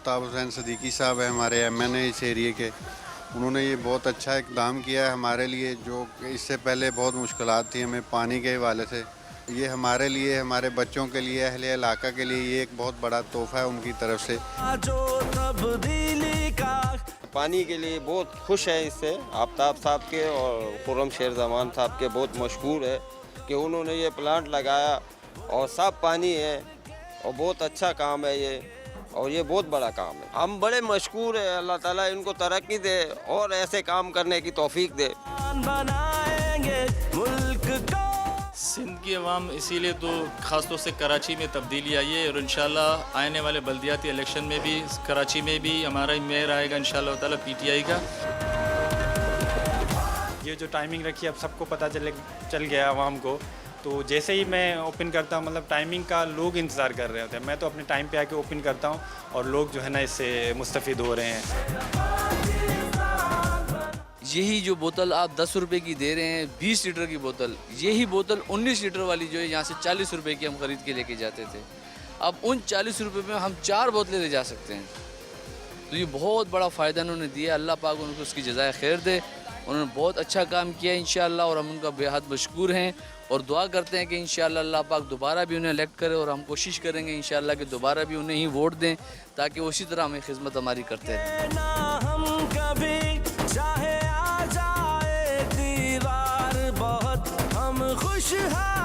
आफ्ताब हुसैन सदीकी साहब है हमारे एमएनए इस एरिए के। उन्होंने ये बहुत अच्छा इकदाम किया है हमारे लिए, जो इससे पहले बहुत मुश्किलात थी हमें पानी के हवाले से। ये हमारे लिए, हमारे बच्चों के लिए, अहले इलाका के लिए ये एक बहुत बड़ा तोहफ़ा है उनकी तरफ से। पानी के लिए बहुत खुश है इससे, आफ्ताब साहब के और खुर्रम शेर जमान साहब के बहुत मशहूर है कि उन्होंने ये प्लांट लगाया और साफ पानी है और बहुत अच्छा काम है ये, और ये बहुत बड़ा काम है। हम बड़े मशकूर है, अल्लाह ताला इनको तरक्की दे और ऐसे काम करने की तौफीक दे। सिंध की अवाम इसीलिए तो ख़ास तौर से कराची में तब्दीली आई है और इंशाल्लाह आने वाले बल्दियाती इलेक्शन में भी कराची में भी हमारा मेयर आएगा इंशाल्लाह ताला पीटीआई का। ये जो टाइमिंग रखी है अब सबको पता चल गया आवाम को, तो जैसे ही मैं ओपन करता हूँ मतलब टाइमिंग का लोग इंतज़ार कर रहे होते हैं, मैं तो अपने टाइम पे आके ओपन करता हूँ और लोग जो है ना इससे मुस्तफ़िद हो रहे हैं। यही जो बोतल आप 10 रुपए की दे रहे हैं, 20 लीटर की बोतल, यही बोतल 19 लीटर वाली जो है यहाँ से 40 रुपए की हम खरीद के लेके जाते थे। अब उन 40 रुपए में हम 4 बोतलें ले जा सकते हैं। तो ये बहुत बड़ा फ़ायदा उन्होंने दिया, अल्लाह पाक उनको उसकी जज़ाए खैर दे। उन्होंने बहुत अच्छा काम किया इंशाअल्लाह और हम उनका बेहद मशकूर हैं और दुआ करते हैं कि इंशाअल्लाह अल्लाह पाक दोबारा भी उन्हें इलेक्ट करे और हम कोशिश करेंगे इंशाअल्लाह कि दोबारा भी उन्हें ही वोट दें ताकि उसी तरह हमें खिदमत हमारी करते रहें। खुश है।